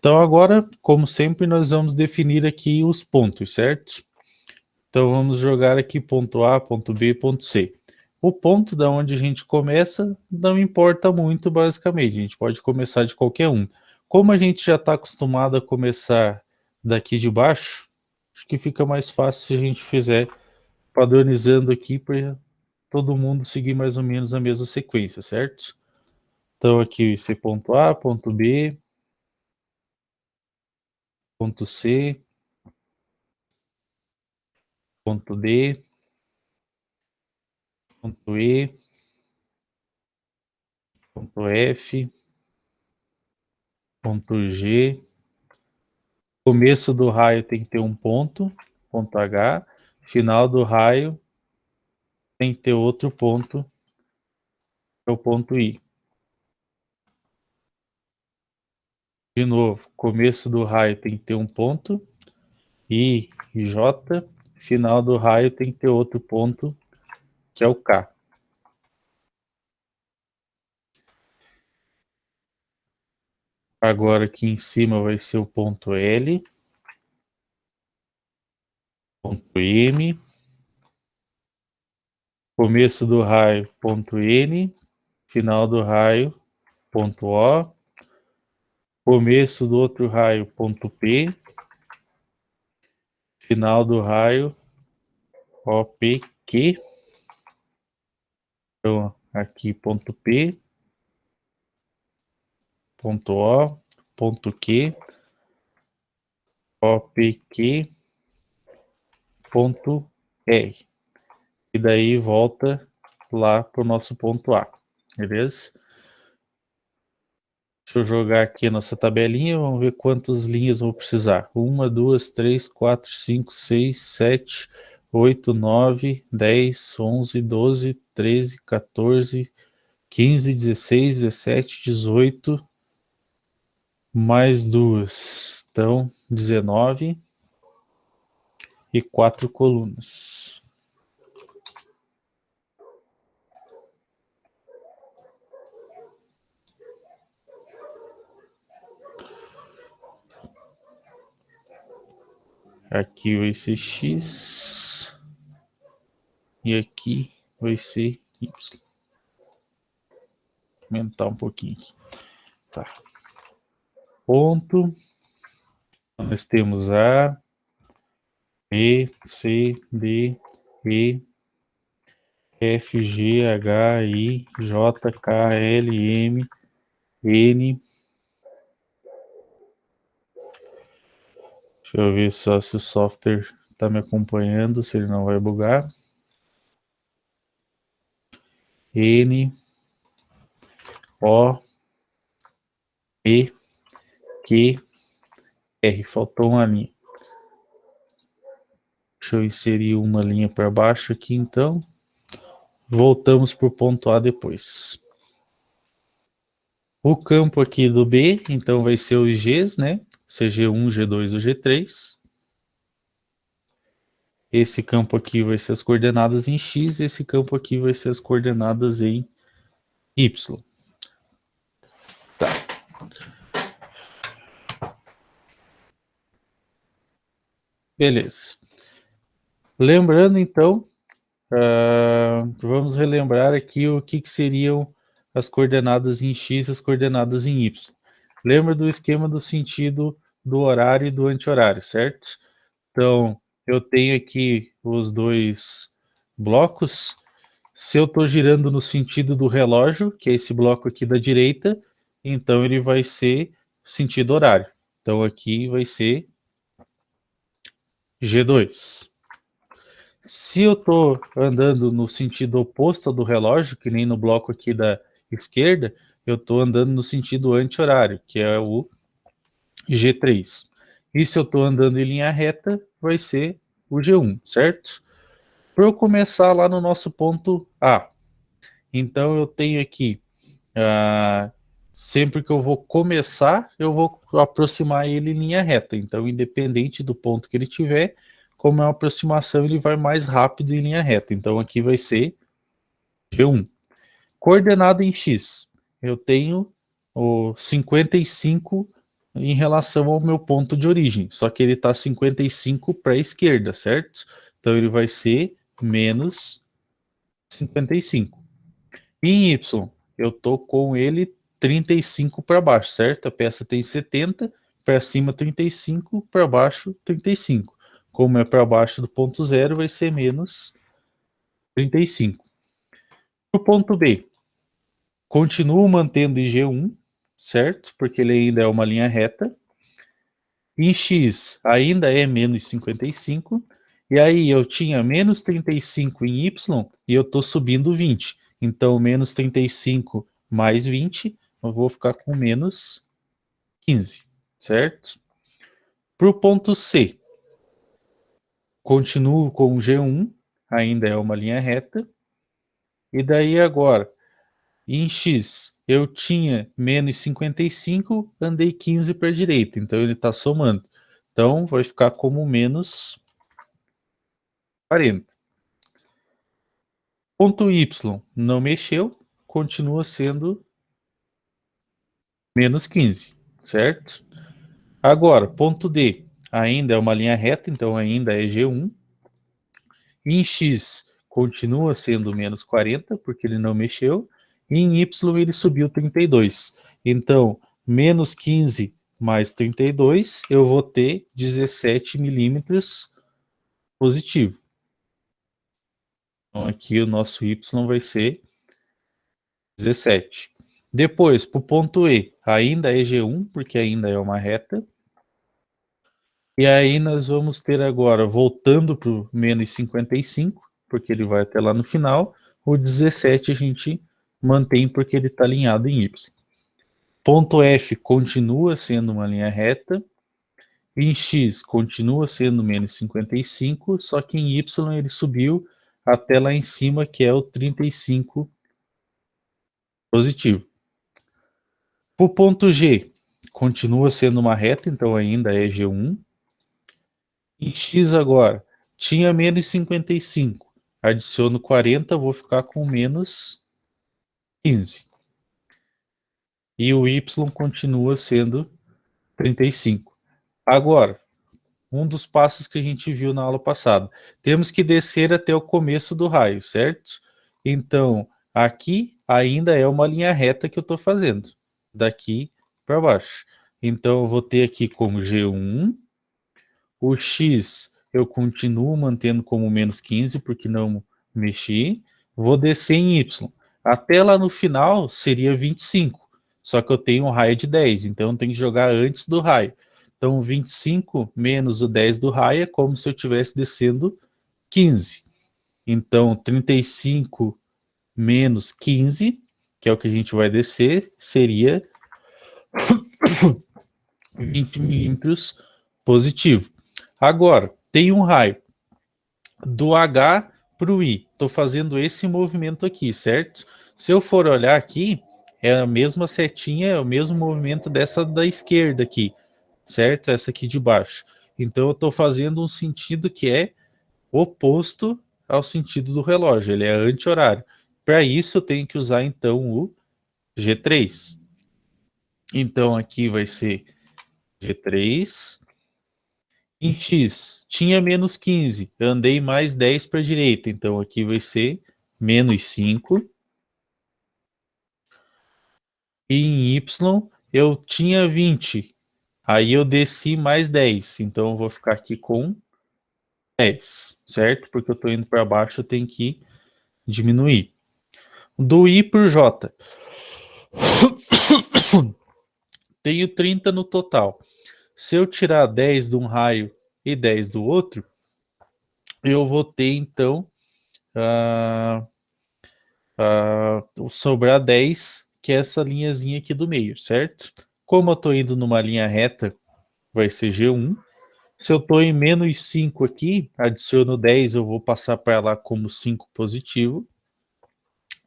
Então agora, como sempre, nós vamos definir aqui os pontos, certo? Então vamos jogar aqui ponto A, ponto B, ponto C. O ponto da onde a gente começa não importa muito, basicamente. A gente pode começar de qualquer um. Como a gente já está acostumado a começar daqui de baixo, acho que fica mais fácil se a gente fizer padronizando aqui para todo mundo seguir mais ou menos a mesma sequência, certo? Então aqui esse ponto A, ponto B, ponto C, ponto D, ponto E, ponto F, ponto G. Começo do raio tem que ter um ponto, ponto H. Final do raio tem que ter outro ponto, que é o ponto I. De novo, começo do raio tem que ter um ponto, I e J. Final do raio tem que ter outro ponto, que é o K. Agora aqui em cima vai ser o ponto L, ponto M, começo do raio, ponto N, final do raio, ponto O, começo do outro raio, ponto P, final do raio, OPQ. Então, aqui ponto P, ponto O, ponto Q, OPQ, ponto R. E daí volta lá para o nosso ponto A, beleza? Deixa eu jogar aqui a nossa tabelinha, vamos ver quantas linhas vou precisar. 1, 2, 3, 4, 5, 6, 7, 8, 9, 10, 11, 12, 13, 14, 15, 16, 17, 18, mais duas. Então, 19 e 4 colunas. Aqui vai ser X e aqui vai ser Y. Vou aumentar um pouquinho aqui. Tá. Ponto. Nós temos A, B, C, D, E, F, G, H, I, J, K, L, M, N. Deixa eu ver só se o software está me acompanhando, se ele não vai bugar. N, O, P, Q, R. Faltou uma linha. Deixa eu inserir uma linha para baixo aqui, então. Voltamos para o ponto A depois. O campo aqui do B, então vai ser os Gs, né? CG1, G2 ou G3. Esse campo aqui vai ser as coordenadas em X, esse campo aqui vai ser as coordenadas em Y. Tá. Beleza. Lembrando, então, vamos relembrar aqui o que seriam as coordenadas em X e as coordenadas em Y. Lembra do esquema do sentido do horário e do anti-horário, certo? Então, eu tenho aqui os dois blocos. Se eu estou girando no sentido do relógio, que é esse bloco aqui da direita, então ele vai ser sentido horário. Então aqui vai ser G2. Se eu estou andando no sentido oposto do relógio, que nem no bloco aqui da esquerda, eu estou andando no sentido anti-horário, que é o G3. E se eu estou andando em linha reta, vai ser o G1, certo? Para eu começar lá no nosso ponto A, então eu tenho aqui, sempre que eu vou começar, eu vou aproximar ele em linha reta. Então, independente do ponto que ele tiver, como é uma aproximação, ele vai mais rápido em linha reta. Então, aqui vai ser G1. Coordenada em X, eu tenho o 55 em relação ao meu ponto de origem, só que ele está 55 para a esquerda, certo? Então ele vai ser menos 55. E em Y, eu estou com ele 35 para baixo, certo? A peça tem 70, para cima 35, para baixo 35. Como é para baixo do ponto zero, vai ser menos 35. O ponto B, continuo mantendo em G1, certo? Porque ele ainda é uma linha reta. Em X ainda é menos 55. E aí eu tinha menos 35 em Y e eu estou subindo 20. Então, menos 35 mais 20, eu vou ficar com menos 15, certo? Para o ponto C, continuo com G1, ainda é uma linha reta. E daí agora, em X, eu tinha menos 55, andei 15 para a direita, então ele está somando. Então, vai ficar como menos 40. Ponto Y não mexeu, continua sendo menos 15, certo? Agora, ponto D ainda é uma linha reta, então ainda é G1. Em X continua sendo menos 40, porque ele não mexeu. E em Y ele subiu 32. Então, menos 15 mais 32, eu vou ter 17 milímetros positivo. Então, aqui o nosso Y vai ser 17. Depois, para o ponto E, ainda é G1, porque ainda é uma reta. E aí nós vamos ter agora, voltando para o menos 55, porque ele vai até lá no final, o 17 a gente mantém porque ele está alinhado em Y. Ponto F continua sendo uma linha reta, em X continua sendo menos 55, só que em Y ele subiu até lá em cima, que é o 35 positivo. O ponto G continua sendo uma reta, então ainda é G1. Em X agora, tinha menos 55. Adiciono 40, vou ficar com menos 15. E o Y continua sendo 35. Agora, um dos passos que a gente viu na aula passada. Temos que descer até o começo do raio, certo? Então, aqui ainda é uma linha reta que eu estou fazendo. Daqui para baixo. Então, eu vou ter aqui como G1. O X eu continuo mantendo como menos 15, porque não mexi. Vou descer em Y. Até lá no final seria 25. Só que eu tenho um raio de 10, então eu tenho que jogar antes do raio. Então 25 menos o 10 do raio é como se eu estivesse descendo 15. Então 35 menos 15, que é o que a gente vai descer, seria 20 milímetros positivo. Agora, tem um raio do H para o I. Estou fazendo esse movimento aqui, certo? Se eu for olhar aqui, é a mesma setinha, é o mesmo movimento dessa da esquerda aqui, certo? Essa aqui de baixo. Então eu estou fazendo um sentido que é oposto ao sentido do relógio, ele é anti-horário. Para isso eu tenho que usar então o G3. Então aqui vai ser G3. Em X, tinha menos 15, eu andei mais 10 para a direita, então aqui vai ser menos 5. E em Y, eu tinha 20, aí eu desci mais 10, então eu vou ficar aqui com 10, certo? Porque eu estou indo para baixo, eu tenho que diminuir. Do I por J, tenho 30 no total. Se eu tirar 10 de um raio e 10 do outro, eu vou ter então sobrar 10, que é essa linhazinha aqui do meio, certo? Como eu estou indo numa linha reta, vai ser G1. Se eu estou em menos 5 aqui, adiciono 10, eu vou passar para lá como 5 positivo.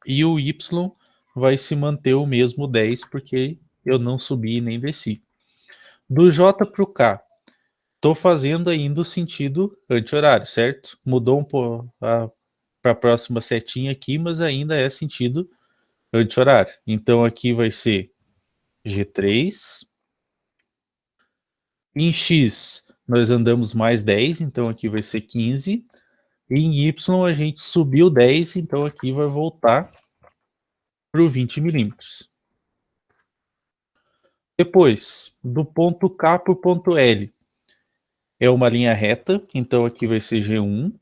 E o Y vai se manter o mesmo 10, porque eu não subi nem desci. Do J para o K, estou fazendo ainda o sentido anti-horário, certo? Mudou um pouco para a próxima setinha aqui, mas ainda é sentido anti-horário. Então aqui vai ser G3. Em X, nós andamos mais 10, então aqui vai ser 15. E em Y, a gente subiu 10, então aqui vai voltar para o 20 milímetros. Depois, do ponto K para o ponto L, é uma linha reta, então aqui vai ser G1.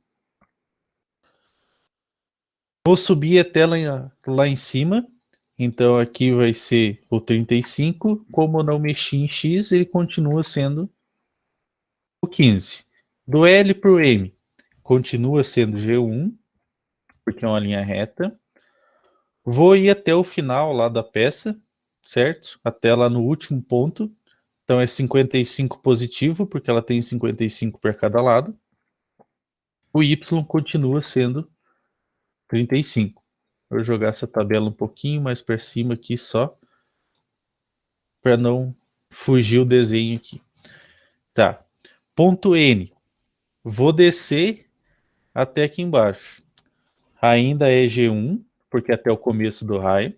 Vou subir até lá em cima, então aqui vai ser o 35. Como eu não mexi em X, ele continua sendo o 15. Do L para o M, continua sendo G1, porque é uma linha reta. Vou ir até o final lá da peça, certo? Até lá no último ponto. Então é 55 positivo, porque ela tem 55 para cada lado. O Y continua sendo 35. Vou jogar essa tabela um pouquinho mais para cima aqui só, para não fugir o desenho aqui. Tá. Ponto N. Vou descer até aqui embaixo. Ainda é G1, porque até o começo do raio.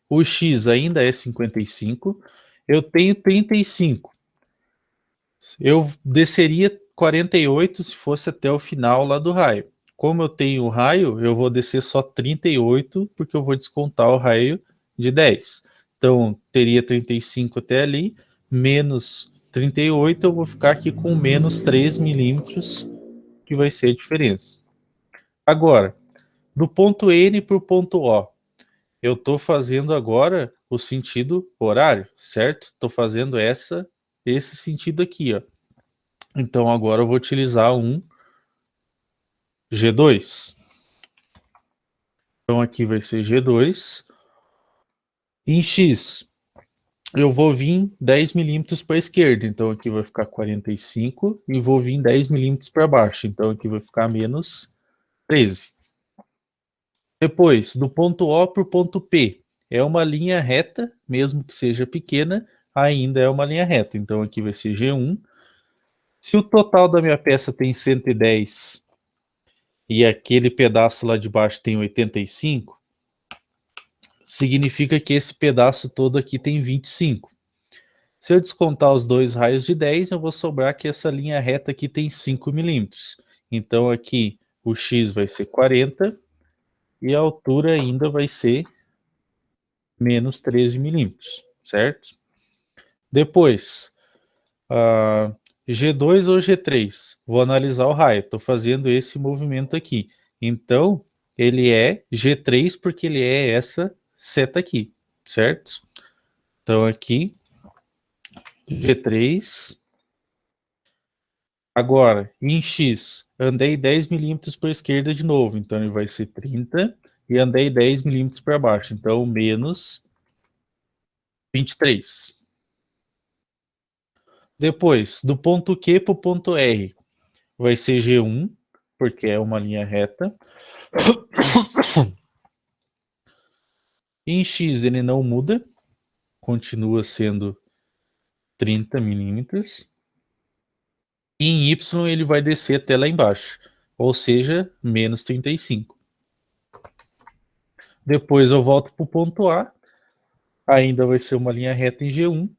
O X ainda é 55. Eu tenho 35. Eu desceria 48 se fosse até o final lá do raio. Como eu tenho o raio, eu vou descer só 38, porque eu vou descontar o raio de 10. Então, teria 35 até ali, menos 38, eu vou ficar aqui com menos 3 milímetros, que vai ser a diferença. Agora, do ponto N para o ponto O, eu estou fazendo agora o sentido horário, certo? Estou fazendo esse sentido aqui, ó. Então agora eu vou utilizar um G2. Então aqui vai ser G2. Em X, eu vou vir 10 milímetros para a esquerda. Então aqui vai ficar 45. E vou vir 10 milímetros para baixo. Então aqui vai ficar menos 13. Depois, do ponto O para o ponto P. É uma linha reta, mesmo que seja pequena, ainda é uma linha reta. Então aqui vai ser G1. Se o total da minha peça tem 110 e aquele pedaço lá de baixo tem 85, significa que esse pedaço todo aqui tem 25. Se eu descontar os dois raios de 10, eu vou sobrar que essa linha reta aqui tem 5 milímetros. Então aqui o X vai ser 40 e a altura ainda vai ser menos 13 milímetros, certo? Depois, G2 ou G3, vou analisar o raio, estou fazendo esse movimento aqui. Então, ele é G3 porque ele é essa seta aqui, certo? Então aqui, G3. Agora, em X, andei 10 milímetros para a esquerda de novo, então ele vai ser 30, e andei 10 milímetros para baixo, então menos 23. Depois, do ponto Q para o ponto R, vai ser G1, porque é uma linha reta. Em X ele não muda, continua sendo 30 milímetros. E em Y ele vai descer até lá embaixo, ou seja, menos 35. Depois eu volto para o ponto A, ainda vai ser uma linha reta em G1,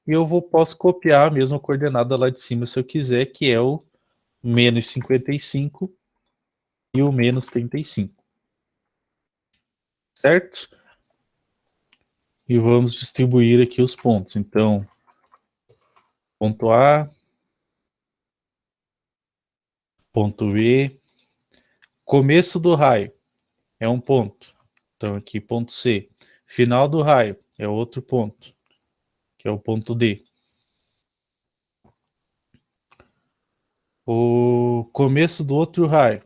e posso copiar a mesma coordenada lá de cima se eu quiser, que é o menos 55 e o menos 35. Certo? E vamos distribuir aqui os pontos. Então, ponto A, ponto B, começo do raio é um ponto. Então aqui ponto C. Final do raio é outro ponto, que é o ponto D. O começo do outro raio,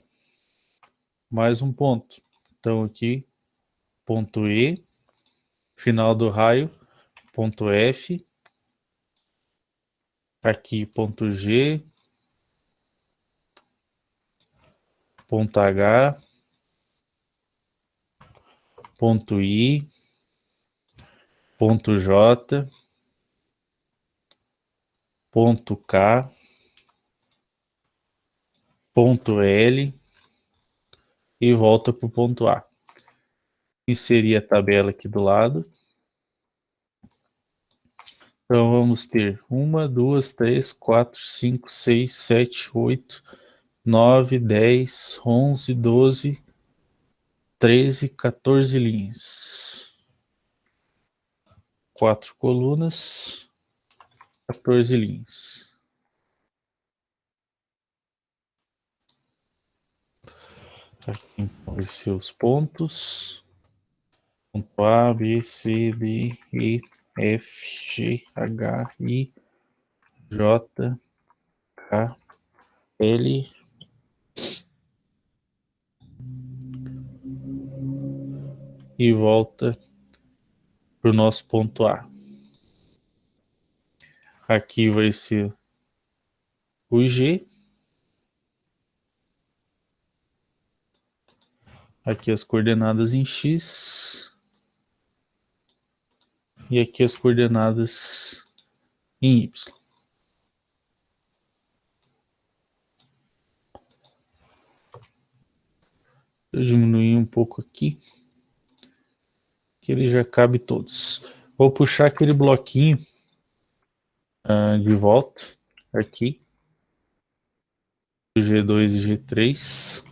mais um ponto. Então aqui ponto E, final do raio, ponto F, aqui ponto G, ponto H, ponto I, ponto J, ponto K, ponto L e volta para o ponto A. Inserir a tabela aqui do lado. Então vamos ter 1, 2, 3, 4, 5, 6, 7, 8, 9, 10, 11, 12, 13, 14 linhas. 4 colunas, 14 linhas. Aqui vai ser os pontos. Ponto A, B, C, D, E, F, G, H, I, J, K, L, e volta para o nosso ponto A. Aqui vai ser o G. Aqui as coordenadas em X. E aqui as coordenadas em Y. Eu diminuir um pouco aqui, que ele já cabe todos. Vou puxar aquele bloquinho de volta aqui. G2 e G3.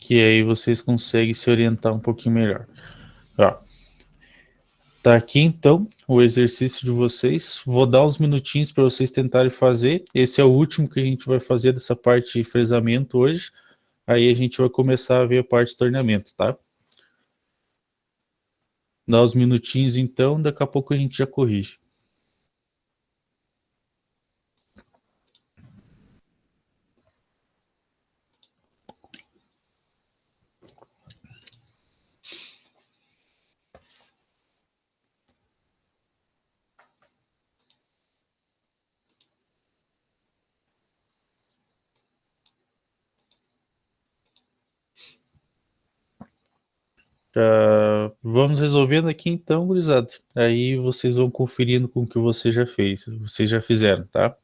Que aí vocês conseguem se orientar um pouquinho melhor. Ó, tá aqui então o exercício de vocês. Vou dar uns minutinhos para vocês tentarem fazer. Esse é o último que a gente vai fazer dessa parte de fresamento hoje. Aí a gente vai começar a ver a parte de torneamento, tá? Dá uns minutinhos então, daqui a pouco a gente já corrige. Tá, vamos resolvendo aqui então, gurizada. Aí vocês vão conferindo com o que você já fez, vocês já fizeram, tá?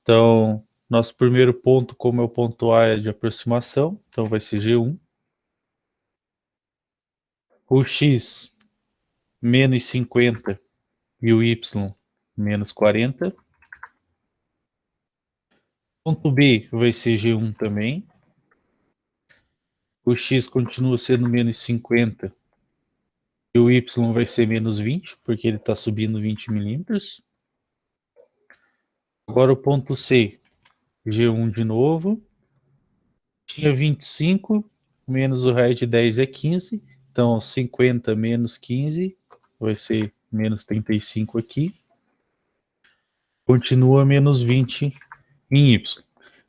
Então, nosso primeiro ponto, como é o ponto A, é de aproximação, então vai ser G1. O X, menos 50, e o Y, menos 40. Ponto B vai ser G1 também. O X continua sendo menos 50, e o Y vai ser menos 20, porque ele está subindo 20 milímetros. Agora o ponto C, G1 de novo. Tinha 25, menos o raio de 10 é 15. Então 50 menos 15 vai ser menos 35 aqui. Continua menos 20 em Y.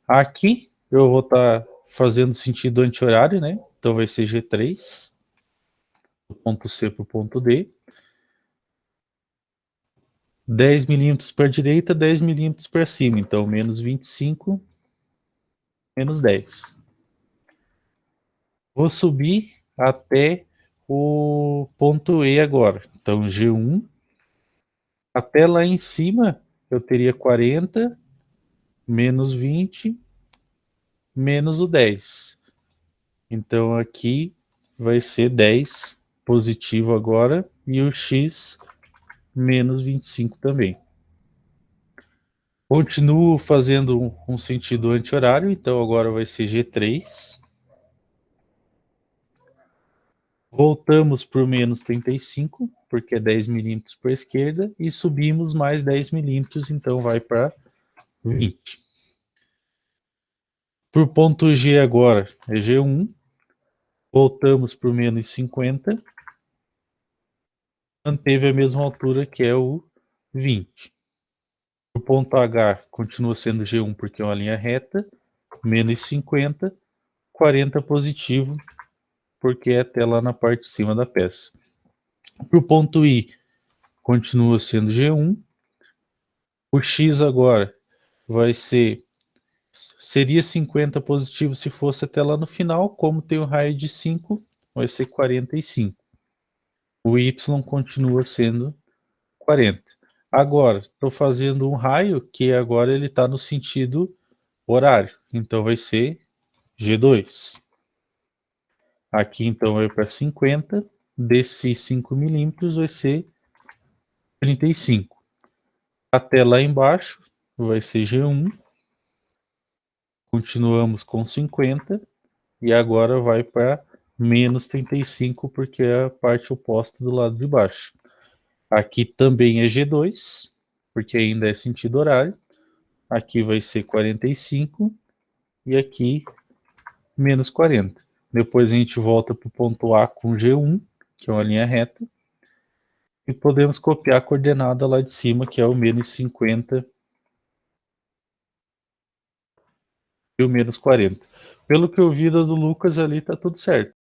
Aqui eu vou estar fazendo sentido anti-horário, né? Então vai ser G3, do ponto C para o ponto D. 10 milímetros para a direita, 10 milímetros para cima. Então menos 25, menos 10. Vou subir até o ponto E agora. Então G1 até lá em cima eu teria 40 menos 20 menos o 10. Então aqui vai ser 10 positivo agora e o X menos 25 também. Continuo fazendo um sentido anti-horário, então agora vai ser G3. Voltamos para o menos 35, porque é 10 milímetros para a esquerda, e subimos mais 10 milímetros, então vai para 20. Para o ponto G agora é G1. Voltamos para o menos 50. Manteve a mesma altura que é o 20. O ponto H continua sendo G1 porque é uma linha reta. Menos 50. 40 positivo porque é até lá na parte de cima da peça. Para o ponto I continua sendo G1. O X agora vai ser... Seria 50 positivo se fosse até lá no final. Como tem o raio de 5, vai ser 45. o y continua sendo 40. Agora, estou fazendo um raio que agora ele está no sentido horário, então vai ser G2. Aqui então vai para 50, desse 5 milímetros vai ser 35. Até lá embaixo vai ser G1, continuamos com 50, e agora vai para menos 35, porque é a parte oposta do lado de baixo. Aqui também é G2, porque ainda é sentido horário. Aqui vai ser 45 e aqui menos 40. Depois a gente volta para o ponto A com G1, que é uma linha reta, e podemos copiar a coordenada lá de cima, que é o menos 50 e o menos 40. Pelo que eu vi do Lucas ali, tá tudo certo.